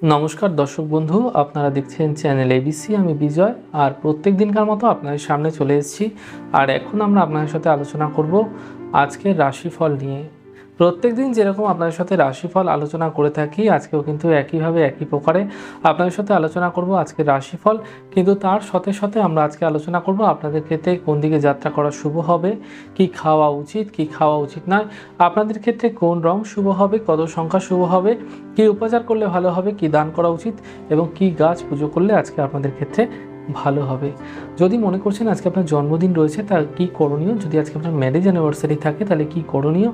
নমস্কার দর্শক বন্ধু, আপনারা দেখছেন চ্যানেল এবিসি। আমি বিজয়, আর প্রত্যেক দিনকার মতো আপনাদের সামনে চলে এসেছি। আর এখন আমরা আপনাদের সাথে আলোচনা করব আজকের রাশিফল নিয়ে। প্রত্যেক দিন যেরকম আপনাদের সাথে রাশিফল আলোচনা করে থাকি, আজকেও কিন্তু একইভাবে একই প্রকারে আপনাদের সাথে আলোচনা করব আজকের রাশিফল। কিন্তু তার সাথে সাথে আমরা আজকে আলোচনা করব আপনাদের ক্ষেত্রে কোন দিকে যাত্রা করা শুভ হবে, কি খাওয়া উচিত, কি খাওয়া উচিত নয়, আপনাদের ক্ষেত্রে কোন রং শুভ হবে, কত সংখ্যা শুভ হবে, কি উপাচার করলে ভালো হবে, কি দান করা উচিত এবং কি গাছ পুজো করলে আজকে আপনাদের ক্ষেত্রে ভালো হবে। যদি মনে করছেন আজকে আপনার জন্মদিন রয়েছে, তার কি করণীয়, যদি আজকে আপনার ম্যারেজ অ্যানিভার্সারি থাকে তাহলে কি করণীয়,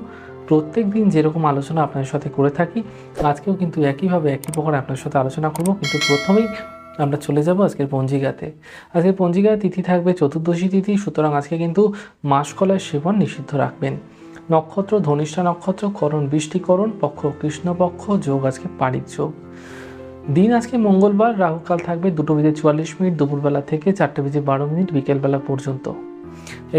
প্রত্যেক দিন যেরকম আলোচনা আপনাদের সাথে করে থাকি আজকেও কিন্তু একইভাবে একই প্রকারে আপনার সাথে আলোচনা করব। কিন্তু প্রথমেই আমরা চলে যাব আজকের পঞ্জিকাতে। আজকের পঞ্জিকায় তিথি থাকবে চতুর্দশী তিথি, সুতরাং আজকে কিন্তু মাসকলাইয়ের সেবন নিষিদ্ধ রাখবেন। নক্ষত্র ধনিষ্ঠা নক্ষত্র, করণ বৃষ্টিকরণ, পক্ষ কৃষ্ণপক্ষ, যোগ আজকে পারিক যোগ। দিন আজকে মঙ্গলবার, রাহুকাল থাকবে 2:44 দুপুরবেলা থেকে 4:12 বিকেলবেলা পর্যন্ত।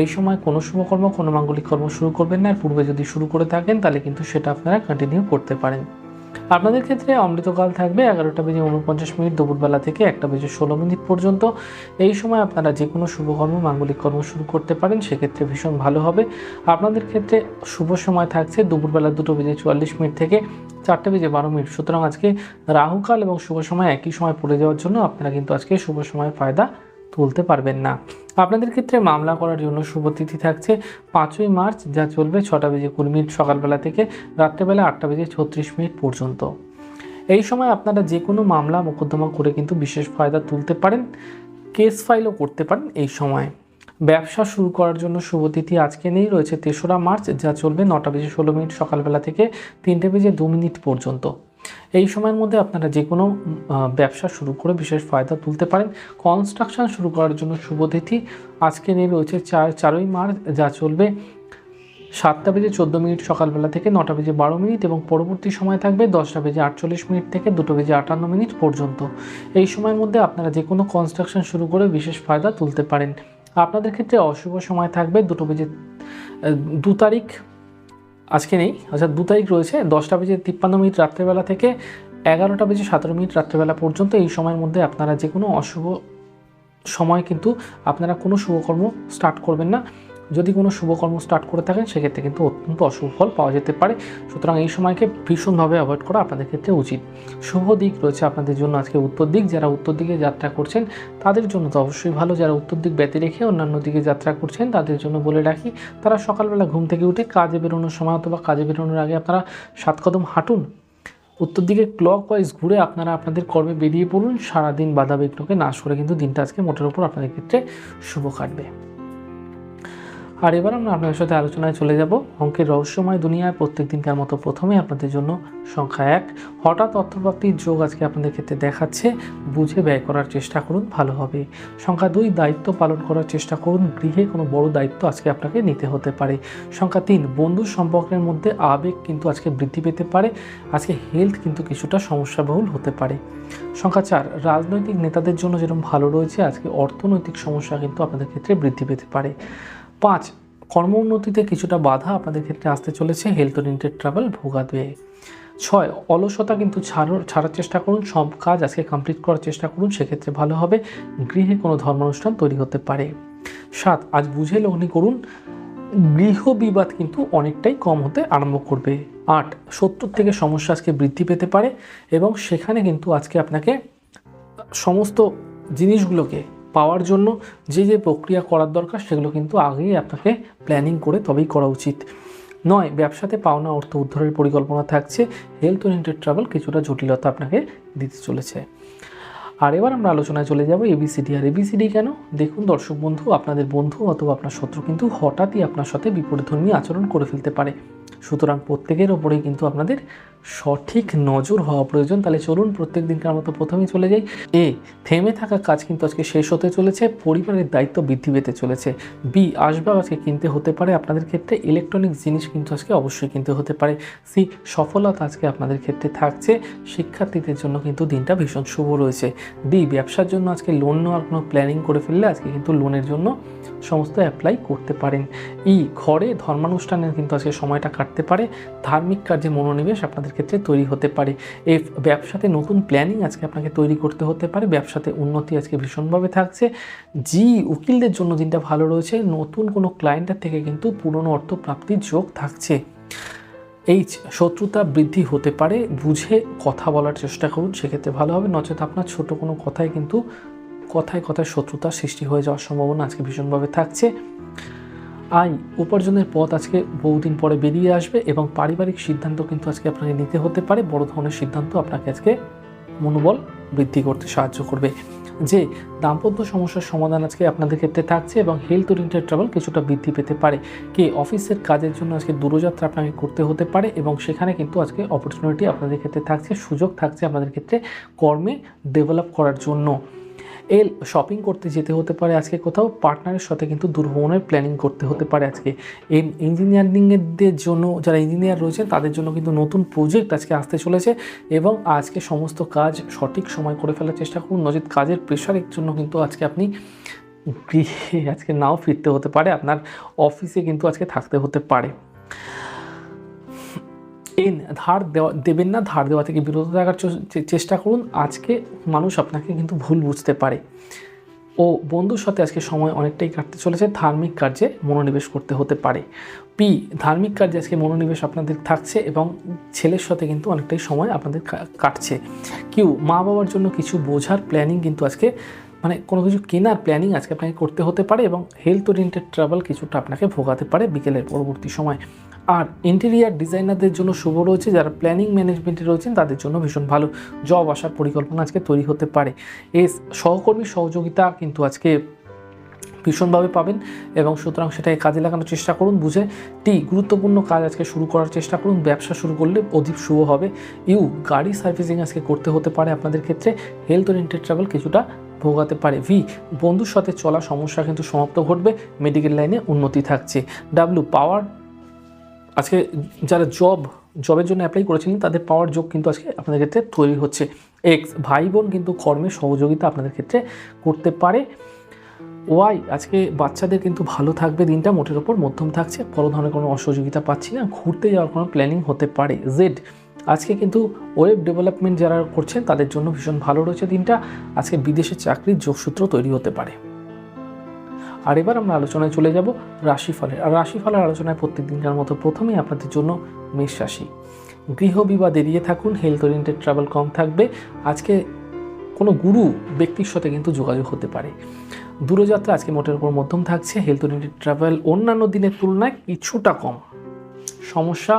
এই সময় কোনো শুভকর্ম, কোনো মাঙ্গলিক কর্ম শুরু করবেন না। আর পূর্বে যদি শুরু করে থাকেন তাহলে কিন্তু সেটা আপনারা কন্টিনিউ করতে পারেন। আপনাদের ক্ষেত্রে অমৃতকাল থাকবে 11:49 দুপুরবেলা থেকে 1:16 পর্যন্ত। এই সময় আপনারা যে কোনো শুভকর্ম, মাঙ্গলিক কর্ম শুরু করতে পারেন, সেক্ষেত্রে ভীষণ ভালো হবে। আপনাদের ক্ষেত্রে শুভ সময় থাকছে দুপুরবেলা 2:44 থেকে 4:12। সুতরাং আজকে রাহুকাল এবং শুভ সময় একই সময় পড়ে যাওয়ার জন্য আপনারা কিন্তু আজকে শুভ সময়ের ফায়দা তুলতে পারবেন না। আপনাদের ক্ষেত্রে মামলা করার জন্য শুভ তিথি থাকছে 5ই মার্চ, যা চলবে 6:20 সকালবেলা থেকে রাত্রেবেলা 8:36 পর্যন্ত। এই সময় আপনারা যে কোনো মামলা মোকদ্দমা করে কিন্তু বিশেষ ফায়দা তুলতে পারেন, কেস ফাইলও করতে পারেন এই সময়। ব্যবসা শুরু করার জন্য শুভ তিথি আজকে নেই, রয়েছে 3রা মার্চ, যা চলবে 9:16 সকালবেলা থেকে 3:02 পর্যন্ত। এই সময়ের মধ্যে আপনারা যে কোনো ব্যবসা শুরু করে বিশেষ ফায়দা তুলতে পারেন। কনস্ট্রাকশন শুরু করার জন্য শুভ তিথি আজকে নিয়ে রয়েছে 4ই মার্চ, যা চলবে 7:14 সকালবেলা থেকে 9:12 এবং পরবর্তী সময় থাকবে 10:48 থেকে 2:58 পর্যন্ত। এই সময়ের মধ্যে আপনারা যে কোনো কনস্ট্রাকশন শুরু করে বিশেষ ফায়দা তুলতে পারেন। আপনাদের ক্ষেত্রে অশুভ সময় থাকবে 2 তারিখ, আজকে নেই, অর্থাৎ 2 তারিখ রয়েছে 10:53 রাত্রেবেলা থেকে 11:17 রাত্রেবেলা পর্যন্ত। এই সময়ের মধ্যে আপনারা যে কোনো অশুভ সময় কিন্তু আপনারা কোনো শুভকর্ম স্টার্ট করবেন না। যদি কোনো শুভকর্ম স্টার্ট করে থাকেন সেক্ষেত্রে কিন্তু অত্যন্ত অশুভ ফল পাওয়া যেতে পারে। সুতরাং এই সময়কে ভীষণভাবে অ্যাভয়েড করা আপনাদের ক্ষেত্রে উচিত। শুভ দিক রয়েছে আপনাদের জন্য আজকে উত্তর দিক। যারা উত্তর দিকে যাত্রা করছেন তাদের জন্য তো অবশ্যই ভালো। যারা উত্তর দিক ব্যতি রেখে অন্যান্য দিকে যাত্রা করছেন তাদের জন্য বলে রাখি, তারা সকালবেলা ঘুম থেকে উঠে কাজে বেরোনোর সময় অথবা কাজে বেরোনোর আগে আপনারা 7 কদম হাঁটুন, উত্তর দিকে ক্লকওয়াইজ ঘুরে আপনারা আপনাদের কর্মে বেরিয়ে পড়ুন। সারাদিন বাধা বিঘ্নকে নাশ করে কিন্তু দিনটা আজকে মোটের উপর আপনাদের ক্ষেত্রে শুভ কাটবে। আর এবার আমরা আপনাদের সাথে আলোচনায় চলে যাব অঙ্কের রহস্যময় দুনিয়ায়। প্রত্যেক দিনকার মতো প্রথমে আপনাদের জন্য সংখ্যা 1, হঠাৎ অর্থপ্রাপ্তির যোগ আজকে আপনাদের ক্ষেত্রে দেখাচ্ছে, বুঝে ব্যয় করার চেষ্টা করুন, ভালো হবে। সংখ্যা 2, দায়িত্ব পালন করার চেষ্টা করুন, গৃহে কোনো বড় দায়িত্ব আজকে আপনাকে নিতে হতে পারে। সংখ্যা 3, বন্ধু সম্পর্কের মধ্যে আবেগ কিন্তু আজকে বৃদ্ধি পেতে পারে, আজকে হেলথ কিন্তু কিছুটা সমস্যাবহুল হতে পারে। সংখ্যা 4, রাজনৈতিক নেতাদের জন্য যেরকম ভালো রয়েছে, আজকে অর্থনৈতিক সমস্যা কিন্তু আপনাদের ক্ষেত্রে বৃদ্ধি পেতে পারে। 5, কর্ম উন্নতিতে কিছুটা বাধা আপনাদের ক্ষেত্রে আসতে চলেছে, হেলথ ওরিয়েন্টেড ট্রাভেল ভোগাবে। 6, অলসতা কিন্তু ছাড়ার চেষ্টা করুন, সব কাজ আজকে কমপ্লিট করার চেষ্টা করুন, সেক্ষেত্রে ভালো হবে। গৃহে কোনো ধর্মানুষ্ঠান তৈরি হতে পারে। 7, আজ বুঝে লগ্নি করুন, গৃহ বিবাদ কিন্তু অনেকটাই কম হতে আরম্ভ করবে। 8, শত্রুর থেকে সমস্যা আজকে বৃদ্ধি পেতে পারে এবং সেখানে কিন্তু আজকে আপনাকে সমস্ত জিনিসগুলোকে পাওয়ার জন্য যে যে প্রক্রিয়া করার দরকার সেগুলো কিন্তু আগেই আপনাকে প্ল্যানিং করে তবেই করা উচিত। 9, ব্যবসাতে পাওনা অর্থ উদ্ধারের পরিকল্পনা থাকছে, হেলথ ওরিয়েন্টেড ট্রাভেল কিছুটা জটিলতা আপনাকে দিতে চলেছে। আর এবার আমরা আলোচনায় চলে যাব এবিসিডি। আর এবিসিডি কেন? দেখুন দর্শক বন্ধু, আপনাদের বন্ধু অথবা আপনার শত্রু কিন্তু হঠাৎই আপনার সাথে বিপরীতধর্মী আচরণ করে ফেলতে পারে। সুতরাং প্রত্যেকের ওপরেই কিন্তু আপনাদের সঠিক নজর হওয়া প্রয়োজন। তাহলে চলুন প্রত্যেক দিনকার মতো প্রথমেই চলে যাই। এ, থেমে থাকা কাজ কিন্তু আজকে শেষ হতে চলেছে, পরিবারের দায়িত্ব বৃদ্ধি পেতে চলেছে। বি, আসবাব আজকে কিনতে হতে পারে আপনাদের ক্ষেত্রে, ইলেকট্রনিক জিনিস কিন্তু আজকে অবশ্যই কিনতে হতে পারে। সি, সফলতা আজকে আপনাদের ক্ষেত্রে থাকছে, শিক্ষার্থীদের জন্য কিন্তু দিনটা ভীষণ শুভ রয়েছে। ডি, ব্যবসার জন্য আজকে লোন নেওয়ার কোনো প্ল্যানিং করে ফেললে আজকে কিন্তু লোনের জন্য সমস্ত অ্যাপ্লাই করতে পারেন। ই, ঘরে ধর্মানুষ্ঠানের কিন্তু আজকে সময়টা কাটতে পারে। ধার্মিক কার্যে মনোনিবেশ আপনাদের ক্ষেত্রে তৈরি হতে পারে। এই ব্যবসাতে নতুন প্ল্যানিং আজকে আপনাকে তৈরি করতে হতে পারে। ব্যবসাতে উন্নতি আজকে ভীষণভাবে থাকছে। উকিলদের জন্য দিনটা ভালো রয়েছে। নতুন কোনো ক্লায়েন্টের থেকে কিন্তু পুরনো অর্থ প্রাপ্তির যোগ থাকছে। শত্রুতা বৃদ্ধি হতে পারে, বুঝে কথা বলার চেষ্টা করুন, সেক্ষেত্রে ভালো হবে। নচেত আপনার ছোট কোনো কথায় কিন্তু কথায় শত্রুতা সৃষ্টি হয়ে যাওয়ার সম্ভাবনা আজকে ভীষণভাবে থাকছে। উপার্জনের পথ আজকে বহুদিন পরে বেরিয়ে আসবে এবং পারিবারিক সিদ্ধান্ত কিন্তু আজকে আপনাকে নিতে হতে পারে। বড় ধরনের সিদ্ধান্ত আপনাকে আজকে মনোবল বৃদ্ধি করতে সাহায্য করবে। দাম্পত্য সমস্যার সমাধান আজকে আপনাদের ক্ষেত্রে থাকছে এবং হেলথ ওরিয়েন্টেড ট্রাভেল কিছুটা বৃদ্ধি পেতে পারে। অফিসের কাজের জন্য আজকে দূরযাত্রা আপনাকে করতে হতে পারে এবং সেখানে কিন্তু আজকে অপরচুনিটি আপনাদের ক্ষেত্রে থাকছে, সুযোগ থাকছে আপনাদের ক্ষেত্রে কর্মে ডেভেলপ করার জন্য। শপিং করতে যেতে হতে পারে আজকে কোথাও, পার্টনারের সাথে কিন্তু দূর ভ্রমণের প্ল্যানিং করতে হতে পারে আজকে। এই ইঞ্জিনিয়ারিংয়ের জন্য যারা ইঞ্জিনিয়ার রয়েছে তাদের জন্য কিন্তু নতুন প্রজেক্ট আজকে আসতে চলেছে এবং আজকে সমস্ত কাজ সঠিক সময় করে ফেলার চেষ্টা করুন। নচেত কাজের প্রেশারের জন্য কিন্তু আজকে আপনি গৃহে আজকে নাও ফিরতে হতে পারে, আপনার অফিসে কিন্তু আজকে থাকতে হতে পারে। ধার দেবেন না, ধার দেওয়া থেকে বিরত থাকার চেষ্টা করুন। আজকে মানুষ আপনাকে কিন্তু ভুল বুঝতে পারে। বন্ধুর সাথে আজকে সময় অনেকটাই কাটতে চলেছে। ধার্মিক কার্যে মনোনিবেশ করতে হতে পারে। ধার্মিক কার্যে আজকে মনোনিবেশ আপনাদের থাকছে এবং ছেলের সাথে কিন্তু অনেকটাই সময় আপনাদের কাটছে। মা বাবার জন্য কিছু বোঝার প্ল্যানিং কিন্তু আজকে কোনো কিছু কেনার প্ল্যানিং আজকে আপনাকে করতে হতে পারে এবং হেলথ ওরিয়েন্টেড ট্রাভেল কিছুটা আপনাকে ভোগাতে পারে বিকেলের পরবর্তী সময়। আর ইন্টেরিয়ার ডিজাইনারদের জন্য শুভ রয়েছে, যারা প্ল্যানিং ম্যানেজমেন্টে রয়েছেন তাদের জন্য ভীষণ ভালো। জব আসার পরিকল্পনা আজকে তৈরি হতে পারে। সহকর্মীর সহযোগিতা কিন্তু আজকে ভীষণভাবে পাবেন এবং সুতরাং সেটাকে কাজে লাগানোর চেষ্টা করুন বুঝে। গুরুত্বপূর্ণ কাজ আজকে শুরু করার চেষ্টা করুন। ব্যবসা শুরু করলে অধিক শুভ হবে। গাড়ি সার্ভিসিং আজকে করতে হতে পারে আপনাদের ক্ষেত্রে। হেলথ ওরিয়েন্টেড ট্রাভেল কিছুটা ভোগাতে পারে। বন্ধুর সাথে চলা সমস্যা কিন্তু সমাপ্ত ঘটবে। মেডিকেল লাইনে উন্নতি থাকছে। পাওয়ার আজকে যারা জবের জন্য অ্যাপ্লাই করেছিলেন তাদের পাওয়ার যোগ কিন্তু আজকে আপনাদের ক্ষেত্রে তৈরি হচ্ছে। ভাই বোন কিন্তু কর্মে সহযোগিতা আপনাদের ক্ষেত্রে করতে পারে। আজকে বাচ্চাদের কিন্তু ভালো থাকবে দিনটা, মোটের ওপর মধ্যম থাকছে। বড় ধরনের কোনো অসহযোগিতা পাচ্ছি না। ঘুরতে যাওয়ার কোনো প্ল্যানিং হতে পারে। আজকে কিন্তু ওয়েব ডেভেলপমেন্ট যারা করছেন তাদের জন্য ভীষণ ভালো রয়েছে দিনটা। আজকে বিদেশে চাকরির যোগসূত্র তৈরি হতে পারে। আর এবার আমরা আলোচনায় চলে যাব রাশিফলের। আর রাশিফলের আলোচনায় প্রত্যেক দিনকার মতো প্রথমেই আপনাদের জন্য মেষ রাশি। গৃহ বিবাদ এড়িয়ে থাকুন। হেলথ ওরিয়েন্টেড ট্রাভেল কম থাকবে। আজকে কোনো গুরু ব্যক্তির সাথে কিন্তু যোগাযোগ হতে পারে। দূরযাত্রা আজকে মোটের উপর মধ্যম থাকছে। হেলথ ওরিয়েন্টেড ট্রাভেল অন্যান্য দিনের তুলনায় কিছুটা কম। সমস্যা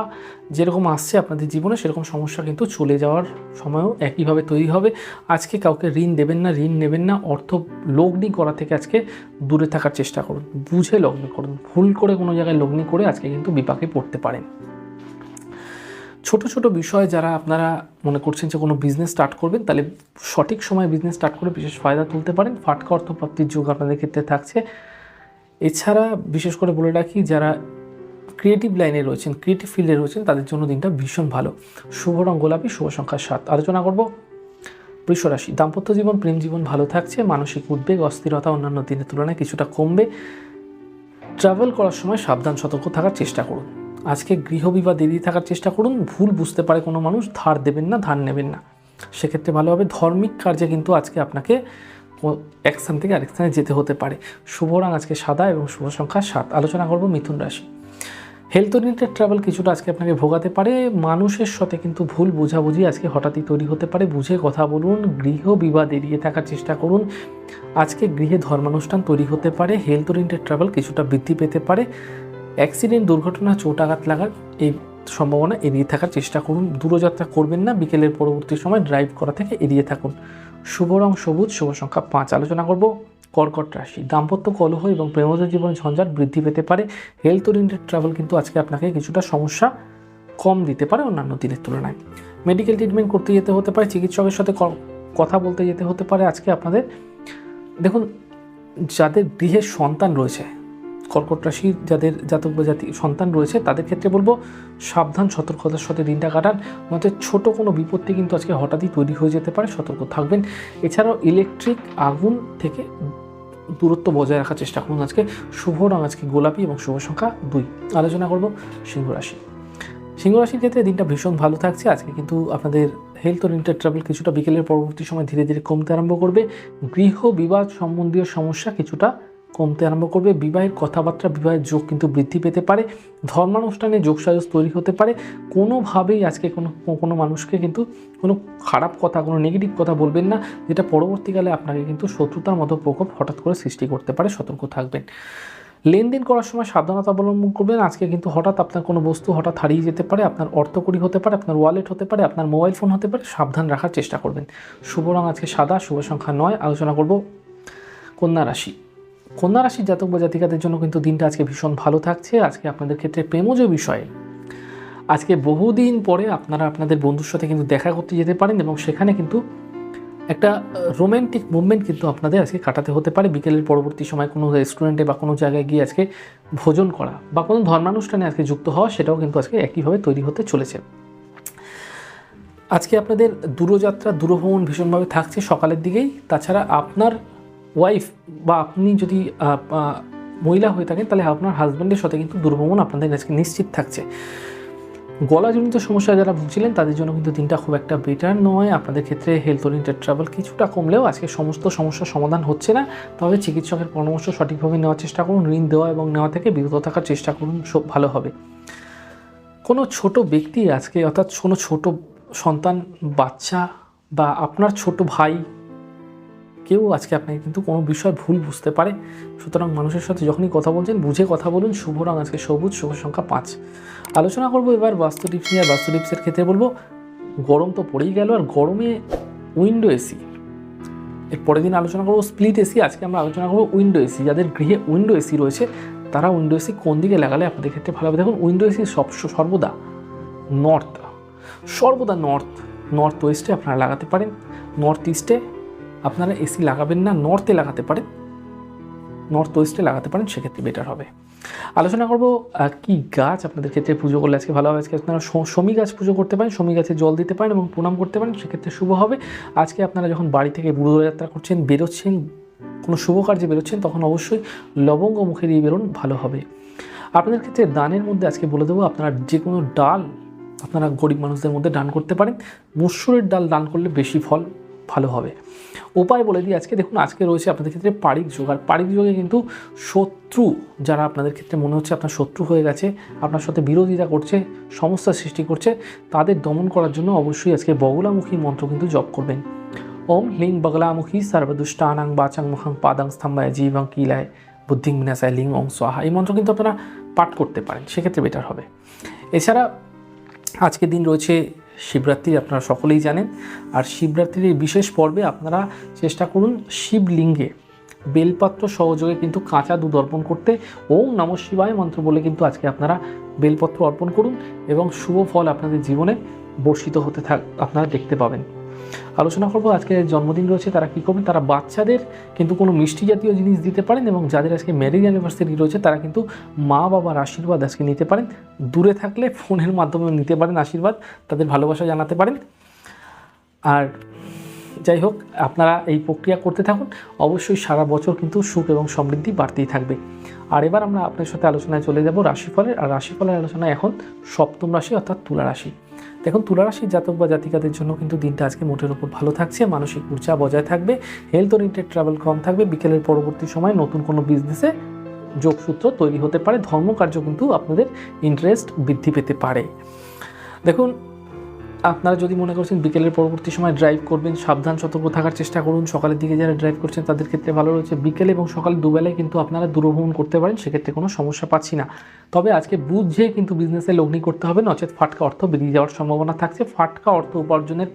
যেরকম আসছে আপনাদের জীবনে সেরকম সমস্যা কিন্তু চলে যাওয়ার সময়ও একইভাবে তৈরি হবে। আজকে কাউকে ঋণ দেবেন না, ঋণ নেবেন না। অর্থ লগ্নি করা থেকে আজকে দূরে থাকার চেষ্টা করুন। বুঝে লগ্নি করুন। ভুল করে কোনো জায়গায় লগ্নি করে আজকে কিন্তু বিপাকে পড়তে পারেন। ছোট ছোট বিষয় যারা আপনারা মনে করছেন যে কোনো বিজনেস স্টার্ট করবেন, তাহলে সঠিক সময়ে বিজনেস স্টার্ট করে বিশেষ ফায়দা তুলতে পারেন। ফাটকা অর্থপ্রাপ্তির যোগ আপনাদের ক্ষেত্রে থাকছে। এছাড়া বিশেষ করে বলে রাখি, যারা ক্রিয়েটিভ লাইনে রয়েছেন, ক্রিয়েটিভ ফিল্ডে রয়েছেন তাদের জন্য দিনটা ভীষণ ভালো। শুভ রং গোলাপি, শুভ সংখ্যা 7। আলোচনা করব বৃষ রাশি। দাম্পত্য জীবন, প্রেম জীবন ভালো থাকছে। মানসিক উদ্বেগ, অস্থিরতা অন্যান্য দিনের তুলনায় কিছুটা কমবে। ট্রাভেল করার সময় সাবধান সতর্ক থাকার চেষ্টা করুন। আজকে গৃহবিবাদ এড়িয়ে থাকার চেষ্টা করুন। ভুল বুঝতে পারে কোনো মানুষ, ধার দেবেন না, ধার নেবেন না, সেক্ষেত্রে ভালো হবে। ধার্মিক কার্যে কিন্তু আজকে আপনাকে এক স্থান থেকে আরেক স্থানে যেতে হতে পারে। শুভ রং আজকে সাদা এবং শুভ সংখ্যা 7। আলোচনা করব মিথুন রাশি। হেলথ ওরিয়েন্টেড ট্রাভেল কিছুটা আজকে আপনাকে ভোগাতে পারে। মানুষের সাথে কিন্তু ভুল বোঝাবুঝি আজকে হঠাৎই তৈরি হতে পারে। বুঝে কথা বলুন। গৃহ বিবাদ এড়িয়ে থাকার চেষ্টা করুন। আজকে গৃহে ধর্মানুষ্ঠান তৈরি হতে পারে। হেলথ ওরিয়েন্টেড ট্রাভেল কিছুটা বৃদ্ধি পেতে পারে। অ্যাক্সিডেন্ট, দুর্ঘটনা, চোট আঘাত লাগার এই সম্ভাবনা এড়িয়ে থাকার চেষ্টা করুন। দূরযাত্রা করবেন না। বিকেলের পরবর্তী সময় ড্রাইভ করা থেকে এড়িয়ে থাকুন। শুভ রং সবুজ, শুভ সংখ্যা 5। আলোচনা করব কর্কট রাশি। দাম্পত্য কলহ এবং প্রেমজ জীবন ঝঞ্ঝাট বৃদ্ধি পেতে পারে। হেলথ ওরিয়েন্টেড ট্রাভেল কিন্তু আজকে আপনাকে কিছুটা সমস্যা কম দিতে পারে অন্যান্য দিনের তুলনায়। মেডিকেল ট্রিটমেন্ট করতে যেতে হতে পারে। চিকিৎসকের সাথে কথা বলতে যেতে হতে পারে আজকে আপনাদের। দেখুন, যাদের গৃহে সন্তান রয়েছে, কর্কট রাশির যাদের জাতক বা জাতি সন্তান রয়েছে তাদের ক্ষেত্রে বলবো সাবধান সতর্কতার সাথে দিনটা কাটান। নয়তো ছোট কোনো বিপত্তি কিন্তু আজকে হঠাৎই তৈরি হয়ে যেতে পারে, সতর্ক থাকবেন। এছাড়াও ইলেকট্রিক আগুন থেকে দূরত্ব বজায় রাখার চেষ্টা করুন আজকে। শুভ রং আজকে গোলাপি এবং শুভ সংখ্যা 2। আলোচনা করব সিংহ রাশি। সিংহ রাশির ক্ষেত্রে দিনটা ভীষণ ভালো থাকছে। আজকে কিন্তু আপনাদের হেলথ ওরিয়েন্টেড ট্রাভেল কিছুটা বিকেলের পরবর্তী সময় ধীরে ধীরে কমতে আরম্ভ করবে। গৃহ বিবাদ সম্বন্ধীয় সমস্যা কিছুটা কমতে আরম্ভ করবে। বিবাহের কথাবার্তা, বিবাহের যোগ কিন্তু বৃদ্ধি পেতে পারে। ধর্মানুষ্ঠানে যোগসাজশ তৈরি হতে পারে। কোনোভাবেই আজকে কোনো মানুষকে কিন্তু কোনো খারাপ কথা, কোনো নেগেটিভ কথা বলবেন না, যেটা পরবর্তীকালে আপনাকে কিন্তু শত্রুতার মতো প্রকোপ হঠাৎ করে সৃষ্টি করতে পারে। সতর্ক থাকবেন। লেনদেন করার সময় সাবধানতা অবলম্বন করবেন। আজকে কিন্তু হঠাৎ আপনার কোনো বস্তু হঠাৎ হারিয়ে যেতে পারে। আপনার অর্থকড়ি হতে পারে, আপনার ওয়ালেট হতে পারে, আপনার মোবাইল ফোন হতে পারে। সাবধান রাখার চেষ্টা করবেন। শুভ রং আজকে সাদা, শুভ সংখ্যা 9। আলোচনা করব কন্যা রাশি। কন্যা রাশির জাতক বা জাতিকাদের জন্য কিন্তু দিনটা আজকে ভীষণ ভালো থাকছে। আজকে আপনাদের ক্ষেত্রে প্রেমজ বিষয়ে আজকে বহুদিন পরে আপনারা আপনাদের বন্ধুর সাথে কিন্তু দেখা করতে যেতে পারেন এবং সেখানে কিন্তু একটা রোম্যান্টিক মুভমেন্ট কিন্তু আপনাদের আজকে কাটাতে হতে পারে। বিকেলের পরবর্তী সময় কোনো রেস্টুরেন্টে বা কোনো জায়গায় গিয়ে আজকে ভোজন করা বা কোনো ধর্মানুষ্ঠানে আজকে যুক্ত হওয়া, সেটাও কিন্তু আজকে একইভাবে তৈরি হতে চলেছে। আজকে আপনাদের দূরযাত্রা, দূরভ্রমণ ভীষণভাবে থাকছে সকালের দিকেই। তাছাড়া আপনার ওয়াইফ বা আপনি যদি মহিলা হয়ে থাকেন তাহলে আপনার হাজব্যান্ডের সাথে কিন্তু দূরভ্রমণ আপনাদের আজকে নিশ্চিত থাকছে। গলাজনিত সমস্যা যারা ভুগছিলেন তাদের জন্য কিন্তু দিনটা খুব একটা বেটার নয়। আপনাদের ক্ষেত্রে হেলথ ওরিয়েন্টেড ট্রাভেল কিছুটা কমলেও আজকে সমস্ত সমস্যার সমাধান হচ্ছে না। তবে চিকিৎসকের পরামর্শ সঠিকভাবে নেওয়ার চেষ্টা করুন। ঋণ দেওয়া এবং নেওয়া থেকে বিরত থাকার চেষ্টা করুন, সব ভালো হবে। কোনো ছোট ব্যক্তি আজকে, অর্থাৎ কোনো ছোট সন্তান, বাচ্চা বা আপনার ছোট ভাই কেউ আজকে আপনাকে কিন্তু কোনো বিষয় ভুল বুঝতে পারে। সুতরাং মানুষের সাথে যখনই কথা বলছেন বুঝে কথা বলুন। শুভ রং আজকে সবুজ, শুভ সংখ্যা 5। আলোচনা করবো এবার বাস্তু টিপস নিয়ে। বাস্তু টিপসের ক্ষেত্রে বলবো গরম তো পড়েই গেল, আর গরমে উইন্ডো এসি। এর পরের দিন আলোচনা করবো স্প্লিট এসি। আজকে আমরা আলোচনা করবো উইন্ডো এসি। যাদের গৃহে উইন্ডো এসি রয়েছে তারা উইন্ডো এসি কোন দিকে লাগালে আপনাদের ক্ষেত্রে ভালো হবে। দেখুন, উইন্ডো এসি সর্বদা নর্থ ওয়েস্টে আপনারা লাগাতে পারেন। নর্থ ইস্টে আপনারা এসি লাগাবেন না, নর্থে লাগাতে পারেন, নর্থ ওয়েস্টে লাগাতে পারেন, সেক্ষেত্রে বেটার হবে। আলোচনা করব কি গাছ আপনাদের ক্ষেত্রে পুজো করলে আজকে ভালো হবে। আজকে আপনারা শমী গাছ পুজো করতে পারেন, শমী গাছে জল দিতে পারেন এবং প্রণাম করতে পারেন, সেক্ষেত্রে শুভ হবে। আজকে আপনারা যখন বাড়ি থেকে দূরযাত্রা করছেন, বেরোচ্ছেন, কোনো শুভ কার্যে বেরোচ্ছেন, তখন অবশ্যই লবঙ্গ মুখে দিয়ে বেরোন, ভালো হবে। আপনাদের ক্ষেত্রে দানের মধ্যে আজকে বলে দেবো, আপনারা যে কোনো ডাল আপনারা গরিব মানুষদের মধ্যে দান করতে পারেন। মসুরের ডাল দান করলে বেশি ফল ভালো হবে। উপায় বলে দিই আজকে। দেখুন, আজকে রয়েছে আপনাদের ক্ষেত্রে পারিক যোগ। আর পারিক যোগে কিন্তু শত্রু যারা আপনাদের ক্ষেত্রে মনে হচ্ছে আপনার শত্রু হয়ে গেছে, আপনার সাথে বিরোধিতা করছে, সমস্যা সৃষ্টি করছে, তাদের দমন করার জন্য অবশ্যই আজকে বগলামুখী মন্ত্র কিন্তু জপ করবেন। ওম লিং বগলামুখী সর্বদুষ্টানাং বাচাং মুখাং পাদাং স্তম্ভায় জীবং কিলায় বুদ্ধিং বিনাশায় লিং ওং স্বাহা। এই মন্ত্র কিন্তু আপনারা পাঠ করতে পারেন, সেক্ষেত্রে বেটার হবে। এছাড়া আজকের দিন রয়েছে শিবরাত্রি, আপনারা সকলেই জানেন। আর শিবরাত্রির এই বিশেষ পর্বে আপনারা চেষ্টা করুন শিবলিঙ্গে বেলপত্র সহযোগে কিন্তু কাঁচা দুধ অর্পণ করতে। ওম নমঃ শিবায় মন্ত্র বলে কিন্তু আজকে আপনারা বেলপত্র অর্পণ করুন এবং শুভ ফল আপনাদের জীবনে বর্ষিত হতে আপনারা দেখতে পাবেন। আলোচনা করবো আজকে জন্মদিন রয়েছে তারা কী করবেন। তারা বাচ্চাদের কিন্তু কোনো মিষ্টি জাতীয় জিনিস দিতে পারেন এবং যাদের আজকে ম্যারেজ অ্যানিভার্সারি রয়েছে তারা কিন্তু মা বাবার আশীর্বাদ আজকে নিতে পারেন। দূরে থাকলে ফোনের মাধ্যমে নিতে পারেন আশীর্বাদ, তাদের ভালোবাসা জানাতে পারেন। আর যাই হোক, আপনারা এই প্রক্রিয়া করতে থাকুন, অবশ্যই সারা বছর কিন্তু সুখ এবং সমৃদ্ধি বাড়তেই থাকবে। আর এবার আমরা আপনার সাথে আলোচনায় চলে যাব রাশিফলের। আর রাশিফলের আলোচনায় এখন সপ্তম রাশি অর্থাৎ তুলা রাশি। দেখুন, তুলা রাশির জাতক বা জাতিকাদের জন্য কিন্তু দিনটা আজকে মোটের উপর ভালো থাকছে। মানসিক ঊর্জা বজায় থাকবে, হেলথ ওরিয়েন্টেড ট্রাভেল কম থাকবে। বিকেলের পরবর্তী সময় নতুন কোনো বিজনেসে যোগসূত্র তৈরি হতে পারে। ধর্মকার্য কিন্তু আপনাদের ইন্টারেস্ট বৃদ্ধি পেতে পারে। দেখুন, আপনারা যদি মনে করছেন বিকেলের পরবর্তী সময় ড্রাইভ করবেন, সাবধান সতর্ক থাকার চেষ্টা করুন। সকালের দিকে যারা ড্রাইভ করছেন তাদের ক্ষেত্রে ভালো রয়েছে। বিকেল এবং সকাল দুবেলায় কিন্তু আপনারা দূরভ্রমণ করতে পারেন, সেক্ষেত্রে কোনো সমস্যা পাচ্ছি না। তবে আজকে বুঝে কিন্তু বিজনেসে লগ্নি করতে হবে, নচেত ফাটকা অর্থ বেরিয়ে যাওয়ার সম্ভাবনা থাকছে। ফাটকা অর্থ উপার্জনের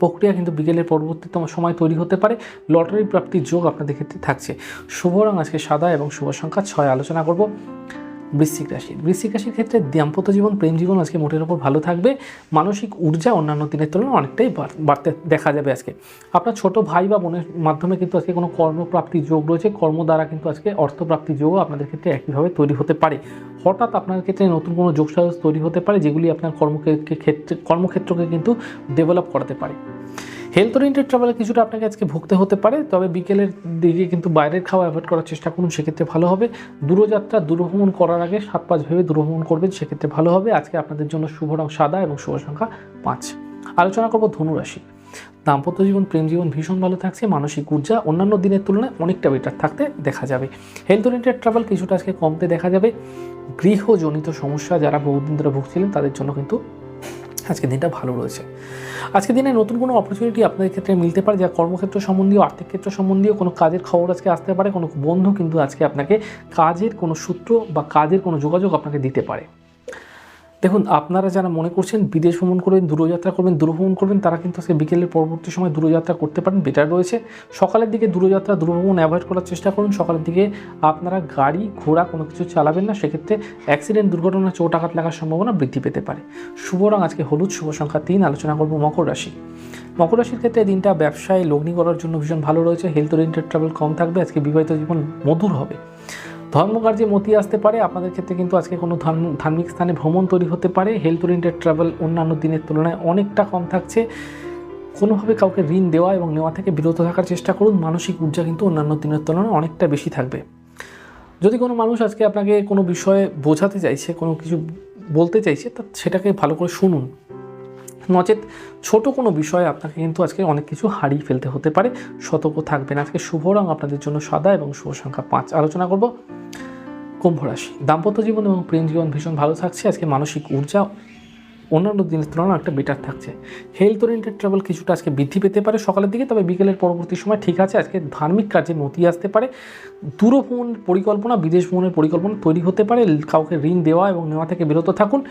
প্রক্রিয়া কিন্তু বিকেলের পরবর্তীতম সময় তৈরি হতে পারে। লটারি প্রাপ্তির যোগ আপনাদের ক্ষেত্রে থাকছে। শুভ রং আজকে সাদা এবং শুভ সংখ্যা 6। আলোচনা করব বৃশ্চিক রাশি। বৃশ্চিক রাশির ক্ষেত্রে দাম্পত্য জীবন, প্রেম জীবন আজকে মোটের ওপর ভালো থাকবে। মানসিক ঊর্জা অন্যান্য দিনের তুলনায় অনেকটাই বাড়তে দেখা যাবে। আজকে আপনার ছোট ভাই বা বোনের মাধ্যমে কিন্তু আজকে কোনো কর্মপ্রাপ্তির যোগ রয়েছে। কর্ম দ্বারা কিন্তু আজকে অর্থপ্রাপ্তির যোগও আপনাদের ক্ষেত্রে একইভাবে তৈরি হতে পারে। হঠাৎ আপনার ক্ষেত্রে নতুন কোনো যোগসাজশ তৈরি হতে পারে, যেগুলি আপনার কর্মক্ষেত্রকে কিন্তু ডেভেলপ করাতে পারে। হেলথ ওরিয়েন্টেড ট্রাভেলে কিছুটা আপনাকে আজকে ভুগতে হতে পারে, তবে বিকেলের দিকে কিন্তু বাইরের খাওয়া অ্যাভয়েড করার চেষ্টা করুন, সেক্ষেত্রে ভালো হবে। দূরযাত্রা দূরভ্রমণ করার আগে 7-5 ভেবে দূরভ্রমণ করবেন, সেক্ষেত্রে ভালো হবে। আজকে আপনাদের জন্য শুভ রং সাদা এবং শুভ সংখ্যা 5। আলোচনা করব ধনুরাশি। দাম্পত্য জীবন, প্রেম জীবন ভীষণ ভালো থাকছে। মানসিক ঊর্জা অন্যান্য দিনের তুলনায় অনেকটা বেটার থাকতে দেখা যাবে। হেলথ ওরিয়েন্টেড ট্রাভেল কিছুটা আজকে কমতে দেখা যাবে। গৃহজনিত সমস্যা যারা বহুদিন ধরে ভুগছিলেন তাদের জন্য কিন্তু আজকের দিনটা ভালো রয়েছে। আজকের দিনে নতুন কোনো অপরচুনিটি আপনাদের ক্ষেত্রে মিলতে পারে, যা কর্মক্ষেত্র সম্বন্ধীয়, আর্থিক ক্ষেত্র সম্বন্ধীয় কোনো কাজের খবর আজকে আসতে পারে। কোনো বন্ধু কিন্তু আজকে আপনাকে কাজের কোনো সূত্র বা কাজের কোনো যোগাযোগ আপনাকে দিতে পারে। দেখুন, আপনারা যারা মনে করছেন বিদেশ ভ্রমণ করবেন, দূরযাত্রা করবেন, দূরভ্রমণ করবেন, তারা কিন্তু আজকে বিকেলের পরবর্তী সময় দূরযাত্রা করতে পারেন, বেটার রয়েছে। সকালের দিকে দূরযাত্রা দূরভ্রমণ অ্যাভয়েড করার চেষ্টা করুন। সকালের দিকে আপনারা গাড়ি ঘোড়া কোনো কিছু চালাবেন না, সেক্ষেত্রে অ্যাক্সিডেন্ট, দুর্ঘটনা, চোট আঘাত লাগার সম্ভাবনা বৃদ্ধি পেতে পারে। শুভ রং আজকে হলুদ, শুভ সংখ্যা 3। আলোচনা করব মকর রাশি। মকর রাশির ক্ষেত্রে দিনটা ব্যবসায় লগ্নি করার জন্য ভীষণ ভালো রয়েছে। হেলথ ওরিয়েন্টেড ট্রাভেল কম থাকবে। আজকে বিবাহিত জীবন মধুর হবে। ধর্মকার্যে মতি আসতে পারে। আপনাদের ক্ষেত্রে কিন্তু আজকে কোনো ধার্মিক স্থানে ভ্রমণ তৈরি হতে পারে। হেলথ ওরিয়েন্টেড ট্রাভেল অন্যান্য দিনের তুলনায় অনেকটা কম থাকছে। কোনোভাবে কাউকে ঋণ দেওয়া এবং নেওয়া থেকে বিরত থাকার চেষ্টা করুন। মানসিক ঊর্জা কিন্তু অন্যান্য দিনের তুলনায় অনেকটা বেশি থাকবে। যদি কোনো মানুষ আজকে আপনাকে কোনো বিষয়ে বোঝাতে চাইছে, কোনো কিছু বলতে চাইছে, তা সেটাকে ভালো করে শুনুন। নচেত ছোট কোনো বিষয়ে আপনাকে কিন্তু আজকে অনেক কিছু হারিয়ে ফেলতে হতে পারে, সতর্ক থাকবেন। আজকে শুভ রং আপনাদের জন্য সাদা এবং শুভ সংখ্যা 5। আলোচনা করব কুম্ভ রাশি। দাম্পত্য জীবন এবং প্রেম জীবন ভীষণ ভালো থাকছে। আজকে মানসিক ঊর্জা অন্যান্য দিনের তুলনায় একটা বেটার থাকছে। হেলথ ওরিয়েন্টেড ট্রাভেল কিছুটা আজকে বৃদ্ধি পেতে পারে সকালের দিকে, তবে বিকেলের পরবর্তী সময় ঠিক আছে। আজকে ধার্মিক কাজে মতি আসতে পারে। দূরভ্রমণের পরিকল্পনা, বিদেশ ভ্রমণের পরিকল্পনা তৈরি হতে পারে। কাউকে ঋণ দেওয়া এবং নেওয়া থেকে বিরত থাকুন।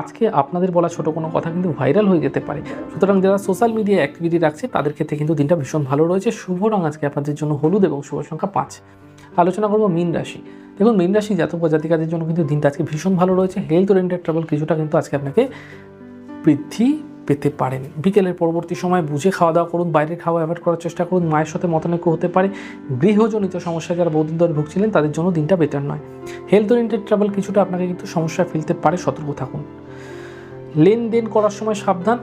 আজকে আপনাদের বলা ছোট কোনো কথা কিন্তু ভাইরাল হয়ে যেতে পারে, সুতরাং যারা সোশ্যাল মিডিয়া অ্যাক্টিভিটি রাখছে তাদের ক্ষেত্রে কিন্তু দিনটা ভীষণ ভালো রয়েছে। শুভ রং আজকে আপনাদের জন্য হলুদ এবং শুভ সংখ্যা 5। আলোচনা করব মীন রাশি। দেখুন, মীন রাশি জাতক বা জাতিকাদের জন্য কিন্তু দিনটা আজকে ভীষণ ভালো রয়েছে। হেলথ ওরিয়েন্টেড ট্রাভেল কিছুটা কিন্তু আজকে আপনাকে বৃদ্ধি পেতে পারেন। বিকেলের পরবর্তী সময় বুঝে খাওয়া দাওয়া করুন, বাইরের খাওয়া অ্যাভয়েড করার চেষ্টা করুন। মায়ের সাথে মতানৈক্য হতে পারে। গৃহজনিত সমস্যা যারা বহুদিন ধরে ভুগছিলেন তাদের জন্য দিনটা বেটার নয়। হেলথ ওরিয়েন্টেড ট্রাভেল কিছুটা আপনাকে কিন্তু সমস্যায় ফেলতে পারে, সতর্ক থাকুন। লেনদেন করার সময় সাবধান।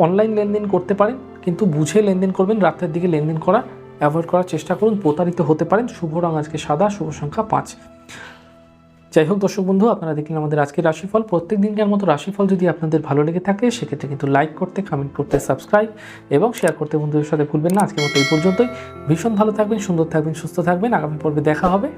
অনলাইন লেনদেন করতে পারেন, কিন্তু বুঝে লেনদেন করবেন। রাতের দিকে লেনদেন করা অ্যাভয়েড করার চেষ্টা করুন, প্রতারিত হতে পারেন। শুভ রং আজকে সাদা, শুভ সংখ্যা 5। যাই হোক দর্শক বন্ধু, আপনারা দেখলেন আমাদের আজকের রাশিফল। প্রত্যেক দিনকার মতো রাশিফল যদি আপনাদের ভালো লেগে থাকে সেক্ষেত্রে কিন্তু লাইক করতে, কমেন্ট করতে, সাবস্ক্রাইব এবং শেয়ার করতে বন্ধুদের সাথে ভুলবেন না। আজকের মতো এই পর্যন্তই। ভীষণ ভালো থাকবেন, সুন্দর থাকবেন, সুস্থ থাকবেন। আগামী পর্বে দেখা হবে।